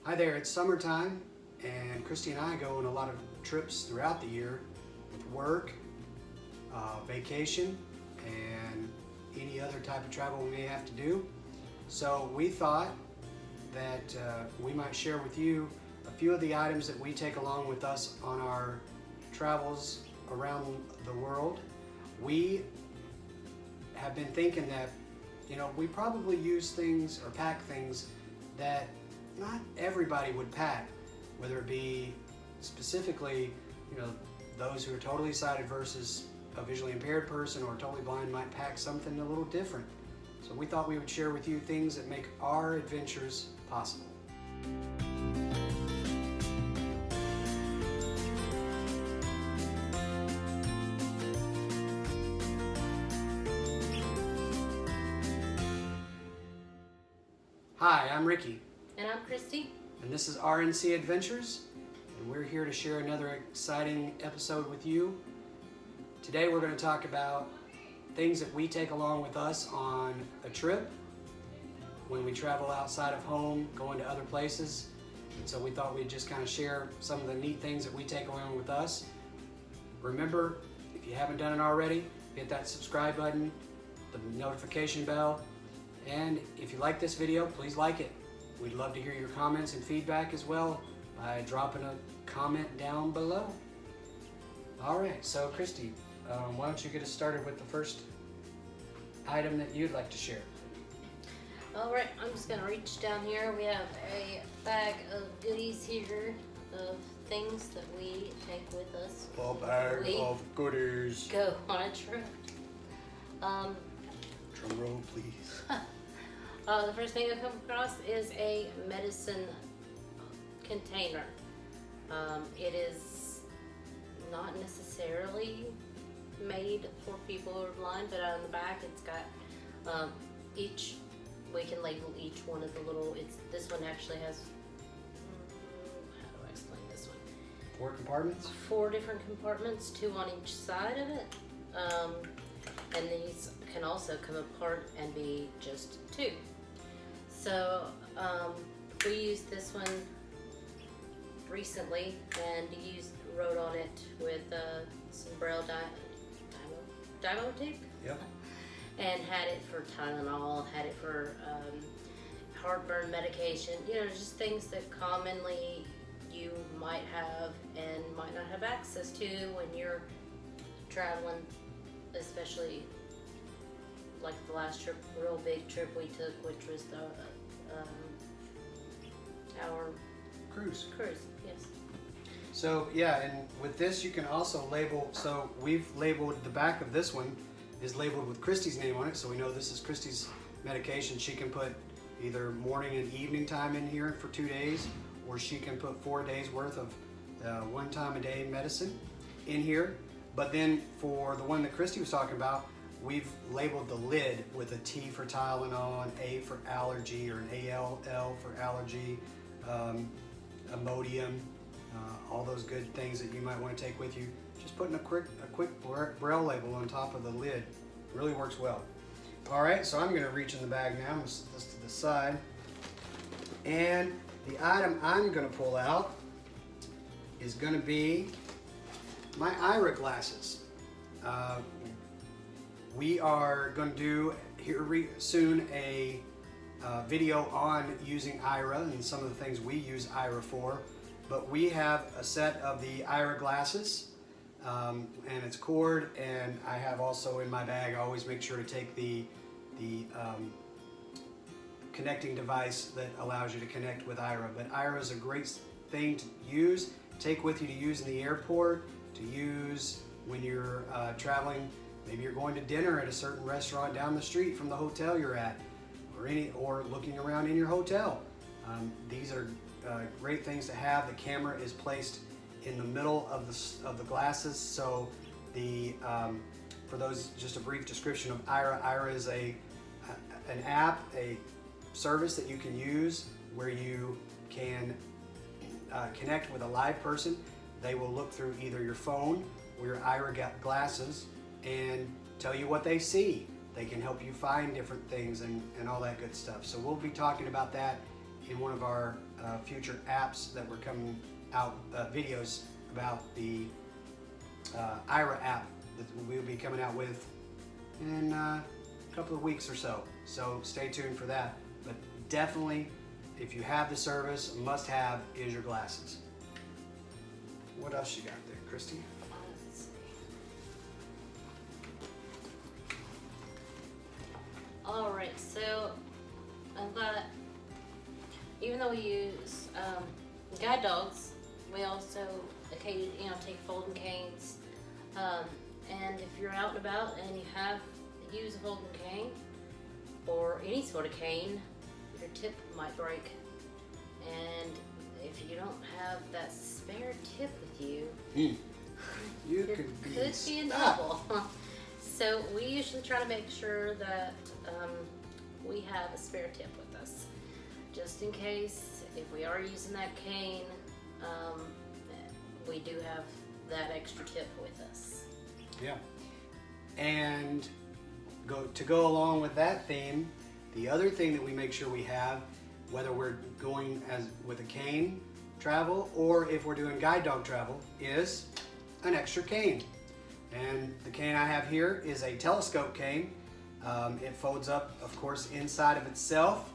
Hi there, it's summertime and Christy and I go on a lot of trips throughout the year with work, vacation, and any other type of travel we may have to do. So we thought that we might share with you a few of the items that we take along with us on our travels around the world. We have been thinking that, we probably use things or pack things that not everybody would pack, whether it be specifically, those who are totally sighted versus a visually impaired person or totally blind might pack something a little different. So we thought we would share with you things that make our adventures possible. Hi, I'm Ricky. And I'm Christy. And this is RNC Adventures, and we're here to share another exciting episode with you. Today we're going to talk about things that we take along with us on a trip, when we travel outside of home, going to other places. And so we thought we'd just kind of share some of the neat things that we take along with us. Remember, if you haven't done it already, hit that subscribe button, the notification bell, and if you like this video, please like it. We'd love to hear your comments and feedback as well by dropping a comment down below. All right, so Christy, why don't you get us started with the first item that you'd like to share? All right, I'm just gonna reach down here. We have a bag of goodies here of things that we take with us. A bag of goodies. Go on a trip. Drum roll, please. The first thing I come across is a medicine container. It is not necessarily made for people who are blind, but on the back it's got we can label each one of the little, this one actually has, how do I explain this one? 4 compartments? 4 different compartments, 2 on each side of it. And these can also come apart and be just 2. So we used this one recently and wrote on it with some Braille Dymo tape. Yep. And had it for Tylenol, had it for heartburn medication, just things that commonly you might have and might not have access to when you're traveling, especially like the last trip, real big trip we took, which was our Cruise. Yes. So yeah, and with this you can also label, so we've labeled the back of this one is labeled with Christy's name on it, so we know this is Christy's medication. She can put either morning and evening time in here for 2 days, or she can put 4 days worth of 1 time a day medicine in here. But then for the one that Christy was talking about, we've labeled the lid with a T for Tylenol, an A for allergy, or an ALL for allergy, Imodium, all those good things that you might want to take with you. Just putting a quick Braille label on top of the lid really works well. All right, so I'm going to reach in the bag now. I'm going to set this to the side. And the item I'm going to pull out is going to be my IRA glasses. We are going to do here soon a video on using IRA and some of the things we use IRA for. But we have a set of the IRA glasses, and it's cord, and I have also in my bag, I always make sure to take the connecting device that allows you to connect with IRA. But IRA is a great thing to use, take with you to use in the airport, to use when you're traveling. Maybe you're going to dinner at a certain restaurant down the street from the hotel you're at, or looking around in your hotel. These are great things to have. The camera is placed in the middle of the glasses, so for those, just a brief description of IRA. IRA is an app, a service that you can use where you can connect with a live person. They will look through either your phone or your IRA glasses and tell you what they see. They can help you find different things and all that good stuff. So we'll be talking about that in one of our future apps that were coming out, videos about the IRA app that we'll be coming out with in a couple of weeks or so. So stay tuned for that. But definitely, if you have the service, a must-have is your glasses. What else you got there, Christy? Let's see. All right, so I've got, even though we use guide dogs, we also occasionally, take folding canes. And if you're out and about and you have to use a folding cane or any sort of cane, your tip might break. And if you don't have that spare tip with you, you could be in trouble. So we usually try to make sure that we have a spare tip with us, just in case if we are using that cane, we do have that extra tip with us. Yeah. And to go along with that theme, the other thing that we make sure we have, whether we're going with a cane travel or if we're doing guide dog travel, is an extra cane. And the cane I have here is a telescope cane. It folds up, of course, inside of itself.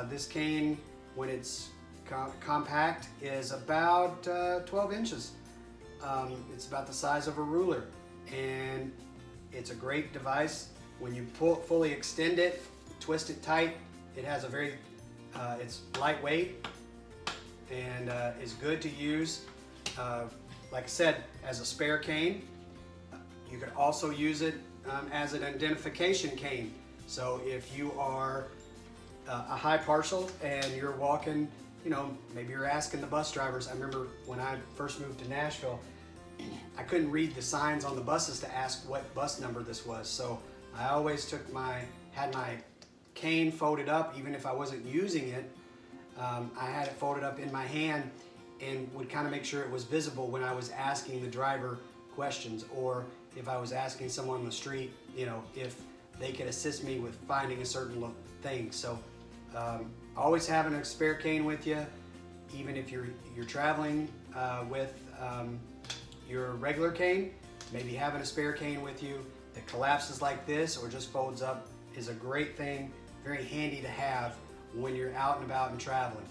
This cane, when it's compact, is about 12 inches. It's about the size of a ruler, and it's a great device. When you fully extend it, twist it tight, it has a very, it's lightweight and is good to use. Like I said, as a spare cane. You could also use it as an identification cane. So if you are a high partial and you're walking, maybe you're asking the bus drivers. I remember when I first moved to Nashville, I couldn't read the signs on the buses to ask what bus number this was. So I always had my cane folded up, even if I wasn't using it. I had it folded up in my hand and would kind of make sure it was visible when I was asking the driver questions, or if I was asking someone on the street, if they could assist me with finding a certain thing. So always having a spare cane with you, even if you're traveling with your regular cane, maybe having a spare cane with you that collapses like this or just folds up is a great thing, very handy to have when you're out and about and traveling.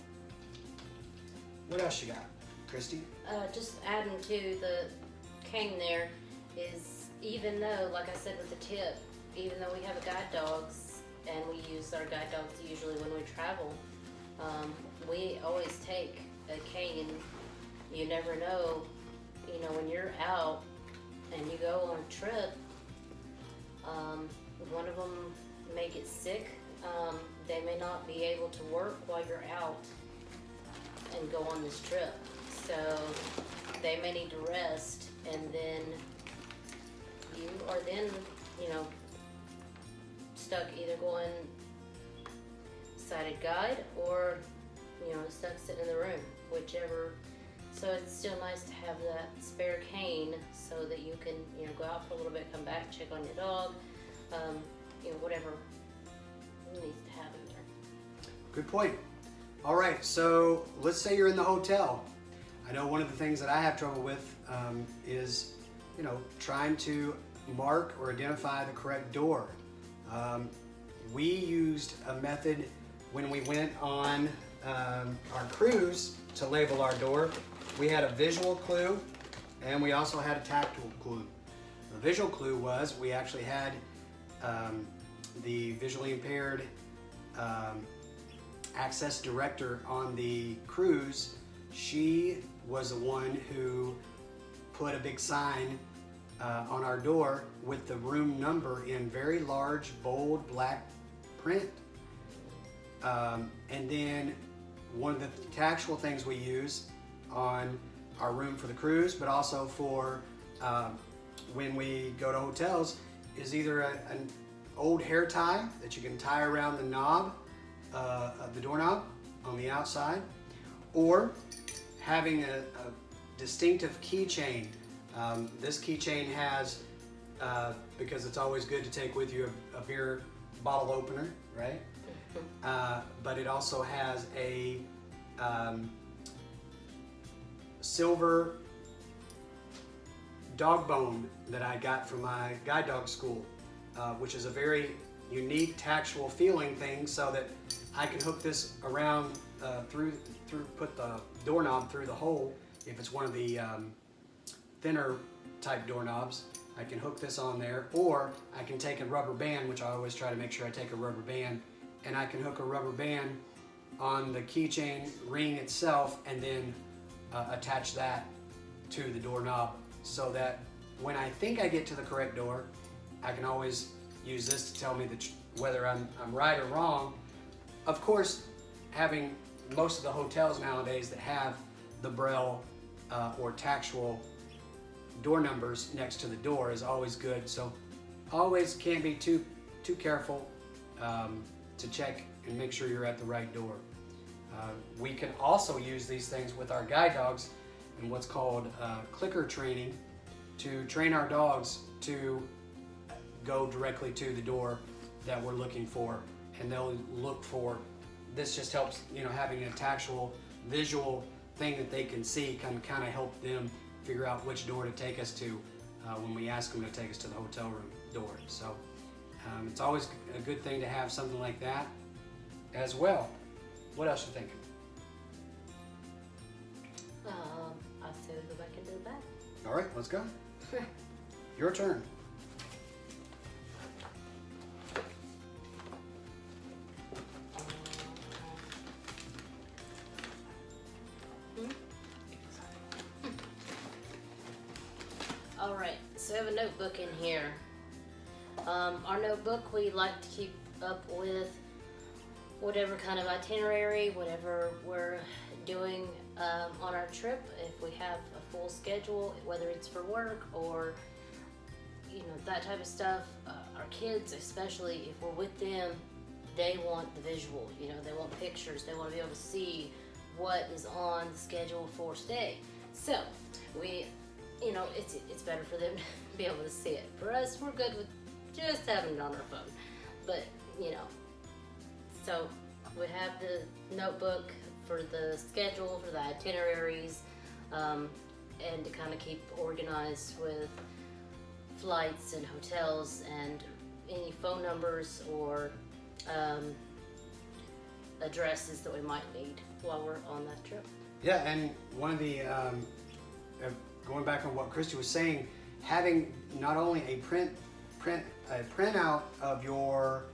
What else you got, Christy? Just adding to the cane there is, even though, like I said with the tip, even though we have a guide dogs and we use our guide dogs usually when we travel, we always take a cane. You never know, when you're out and you go on a trip, one of them may get sick. They may not be able to work while you're out and go on this trip. So they may need to rest, and then you are then, stuck either going sighted guide or, stuck sitting in the room, whichever. So it's still nice to have that spare cane so that you can, go out for a little bit, come back, check on your dog, whatever needs to happen there. Good point. All right, so let's say you're in the hotel. I know one of the things that I have trouble with is, trying to mark or identify the correct door. We used a method when we went on our cruise to label our door. We had a visual clue and we also had a tactile clue. The visual clue was we actually had the visually impaired access director on the cruise. She was the one who put a big sign on our door with the room number in very large, bold, black print. And then one of the tactual things we use on our room for the cruise, but also for when we go to hotels, is either an old hair tie that you can tie around the knob of the doorknob on the outside, or having a distinctive keychain. This keychain has, because it's always good to take with you a beer bottle opener, right? But it also has a silver dog bone that I got from my guide dog school, which is a very unique tactual feeling thing, so that I can hook this around put the doorknob through the hole. If it's one of the thinner type doorknobs, I can hook this on there, or I can take a rubber band, which I always try to make sure I take a rubber band, and I can hook a rubber band on the keychain ring itself, and then attach that to the doorknob, so that when I think I get to the correct door, I can always use this to tell me whether I'm right or wrong. Of course, having most of the hotels nowadays that have the braille or tactual door numbers next to the door is always good. So always can't be too careful to check and make sure you're at the right door. We can also use these things with our guide dogs in what's called clicker training, to train our dogs to go directly to the door that we're looking for, and they'll look for. This just helps, having a tactual visual thing that they can see can kind of help them figure out which door to take us to when we ask them to take us to the hotel room door. So it's always a good thing to have something like that as well. What else you thinking? I say we go back into the back. All right, let's go. Your turn. All right, so we have a notebook in here. Our notebook, we like to keep up with whatever kind of itinerary, whatever we're doing on our trip. If we have a full schedule, whether it's for work or that type of stuff. Our kids, especially if we're with them, they want the visual. They want pictures. They want to be able to see what is on the schedule for today. So we, it's better for them to be able to see it. For us, we're good with just having it on our phone. But so we have the notebook for the schedule, for the itineraries, and to kind of keep organized with flights and hotels and any phone numbers or addresses that we might need while we're on that trip. Yeah, and one of the going back on what Christy was saying, having not only a printout of your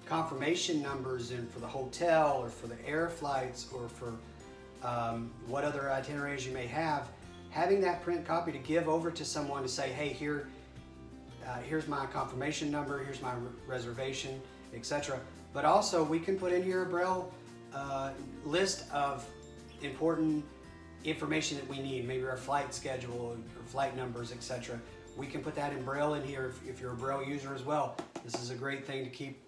confirmation numbers and for the hotel or for the air flights or for what other itineraries you may have, having that print copy to give over to someone to say, hey, here's my confirmation number, here's my reservation, etc. But also we can put in here a Braille list of important information that we need, maybe our flight schedule or flight numbers, etc. We can put that in Braille in here if you're a Braille user as well. This is a great thing to keep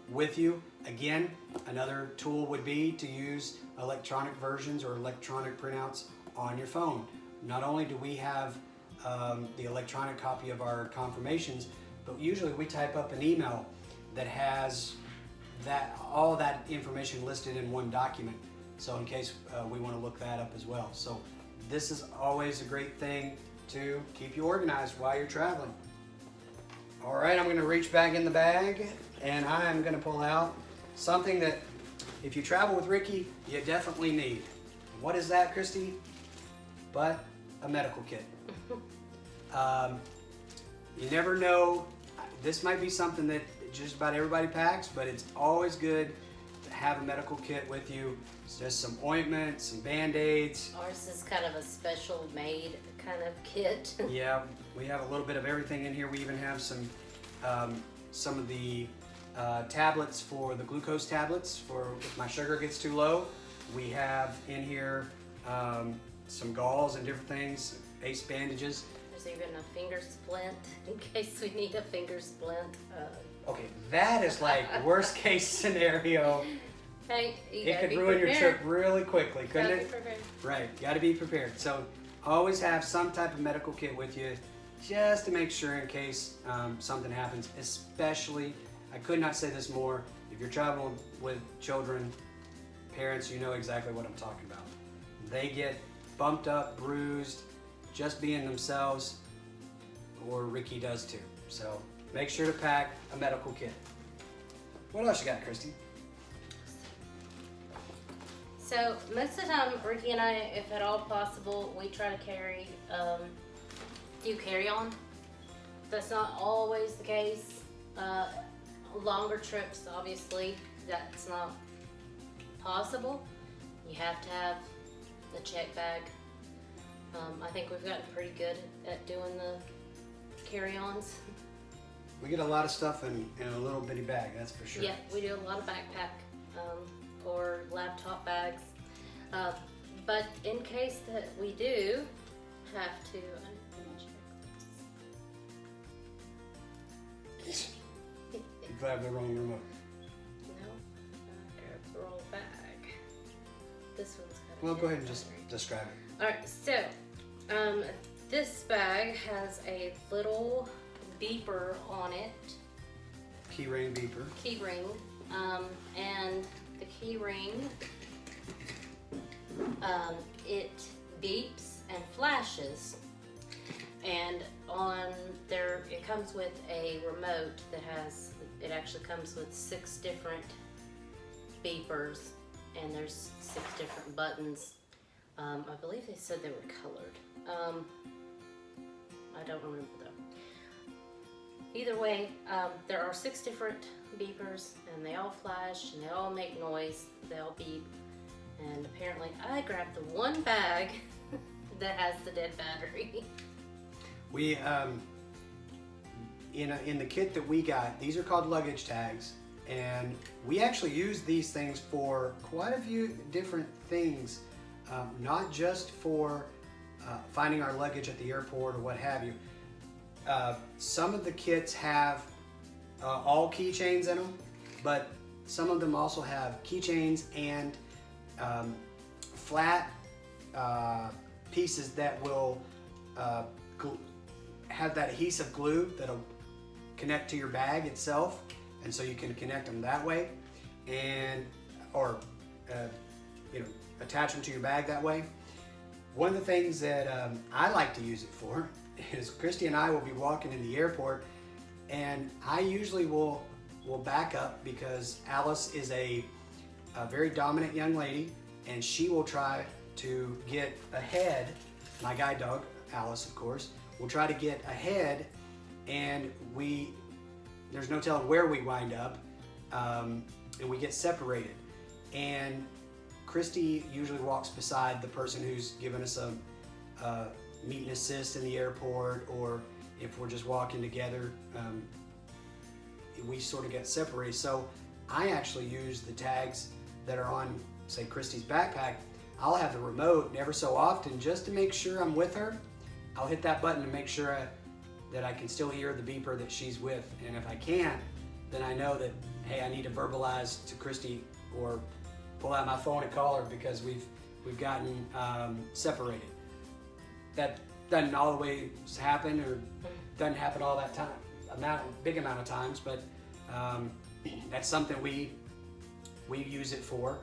with you. Again, another tool would be to use electronic versions or electronic printouts on your phone. Not only do we have the electronic copy of our confirmations, but usually we type up an email that has all that information listed in one document. So in case we want to look that up as well. So this is always a great thing to keep you organized while you're traveling. All right, I'm going to reach back in the bag and I'm going to pull out something that if you travel with Ricky, you definitely need. What is that, Christy? But a medical kit. You never know. This might be something that just about everybody packs, but it's always good to have a medical kit with you. It's just some ointment, some Band-Aids. Ours is kind of a special made kind of kit. Yeah, we have a little bit of everything in here. We even have some of the tablets for the glucose tablets for if my sugar gets too low. We have in here some gauze and different things, ace bandages. There's even a finger splint in case we need a finger splint. Okay, that is like worst case scenario. Hey, It could ruin your trip really quickly, couldn't it? Right, got to be prepared. So always have some type of medical kit with you just to make sure in case something happens, especially, I could not say this more, if you're traveling with children, parents, you know exactly what I'm talking about. They get bumped up, bruised, just being themselves, or Ricky does too. So make sure to pack a medical kit. What else you got, Christy? So most of the time, Ricky and I, if at all possible, we try to do carry-on. That's not always the case. Longer trips, obviously, that's not possible. You have to have the check bag. I think we've gotten pretty good at doing the carry-ons. We get a lot of stuff in a little bitty bag, that's for sure. Yeah, we do a lot of backpack or laptop bags. But in case that we do have to, You grabbed the wrong remote. no, I grabbed the wrong bag. This one's got a Well, go ahead and dead just battery. describe it. Alright, so this bag has a little beeper on it, Key ring beeper. key ring, and the key ring, it beeps and flashes, and on there it comes with a remote that has, it actually comes with 6 different beepers, and there's 6 different buttons. I believe they said they were colored. I don't remember though. Either way, there are 6 different beepers, and they all flash, and they all make noise. They all beep, and apparently I grabbed the one bag that has the dead battery. We in the kit that we got, these are called luggage tags, and we actually use these things for quite a few different things, not just for finding our luggage at the airport or what have you. Some of the kits have all keychains in them, but some of them also have keychains and flat pieces that will have that adhesive glue that'll connect to your bag itself, and so you can connect them that way, and or attach them to your bag that way. One of the things that I like to use it for is Christy and I will be walking in the airport, and I usually will back up because Alice is a very dominant young lady, and she will try to get ahead. My guide dog, Alice, of course, will try to get ahead, and there's no telling where we wind up, and we get separated. And Christy usually walks beside the person who's given us a meet and assist in the airport, or if we're just walking together, we sort of get separated. So I actually use the tags that are on, say, Christy's backpack. I'll have the remote, and ever so often, just to make sure I'm with her, I'll hit that button to make sure that I can still hear the beeper that she's with. And if I can't, then I know that, hey, I need to verbalize to Christy or pull out my phone and call her because we've gotten separated. That doesn't always happen, or doesn't happen all that time, big amount of times, but that's something we use it for.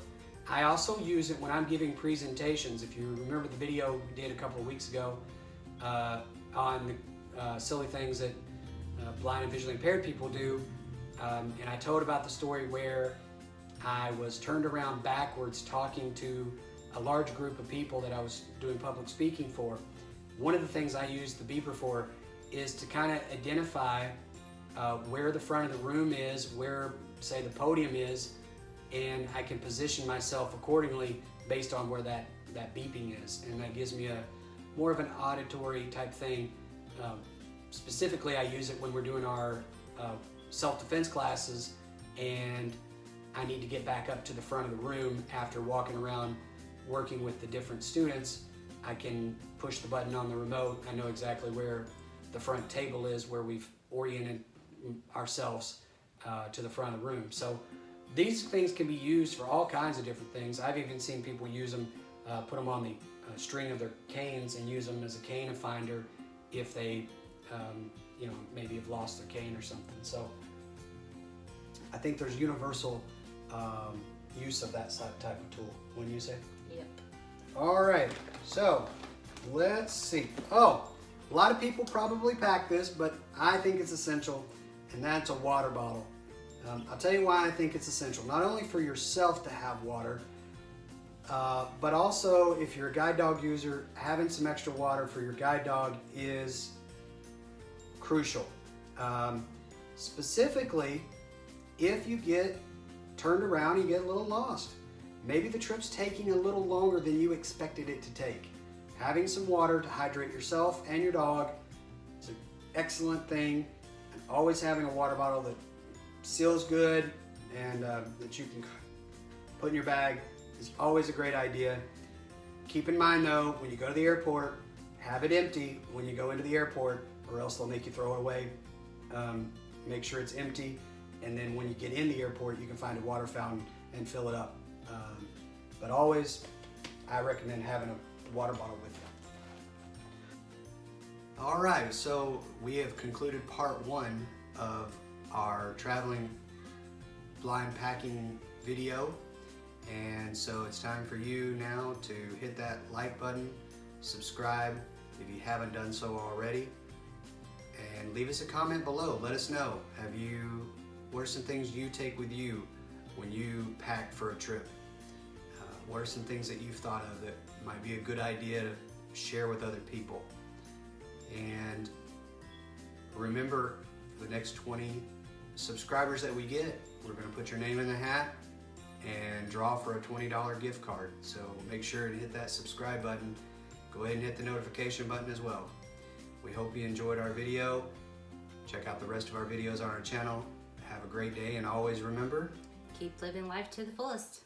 I also use it when I'm giving presentations. If you remember the video we did a couple of weeks ago on the silly things that blind and visually impaired people do, and I told about the story where I was turned around backwards talking to a large group of people that I was doing public speaking for. One of the things I use the beeper for is to kind of identify where the front of the room is, where, say, the podium is, and I can position myself accordingly based on where that beeping is, and that gives me more of an auditory type thing. Specifically, I use it when we're doing our self-defense classes, and I need to get back up to the front of the room after walking around working with the different students. I can push the button on the remote. I know exactly where the front table is, where we've oriented ourselves to the front of the room. So these things can be used for all kinds of different things. I've even seen people use them, put them on the string of their canes and use them as a cane finder if they maybe have lost their cane or something. So I think there's universal use of that type of tool, wouldn't you say? Yep. All right, so let's see. Oh, a lot of people probably pack this, but I think it's essential, and that's a water bottle. I'll tell you why I think it's essential. Not only for yourself to have water, but also if you're a guide dog user, having some extra water for your guide dog is crucial. Specifically, if you get turned around, you get a little lost. Maybe the trip's taking a little longer than you expected it to take. Having some water to hydrate yourself and your dog is an excellent thing. And always having a water bottle that seals good and that you can put in your bag is always a great idea. Keep in mind though, when you go to the airport, have it empty when you go into the airport, or else they'll make you throw it away. Make sure it's empty, and then when you get in the airport, you can find a water fountain and fill it up. But always, I recommend having a water bottle with you. All right, so we have concluded part 1 of our traveling blind packing video. And so it's time for you now to hit that like button, subscribe if you haven't done so already, and leave us a comment below. Let us know, what are some things you take with you when you pack for a trip? What are some things that you've thought of that might be a good idea to share with other people? And remember, for the next 20 subscribers that we get, we're going to put your name in the hat and draw for a $20 gift card. So make sure to hit that subscribe button. Go ahead and hit the notification button as well. We hope you enjoyed our video. Check out the rest of our videos on our channel. Have a great day, and always remember, Keep living life to the fullest.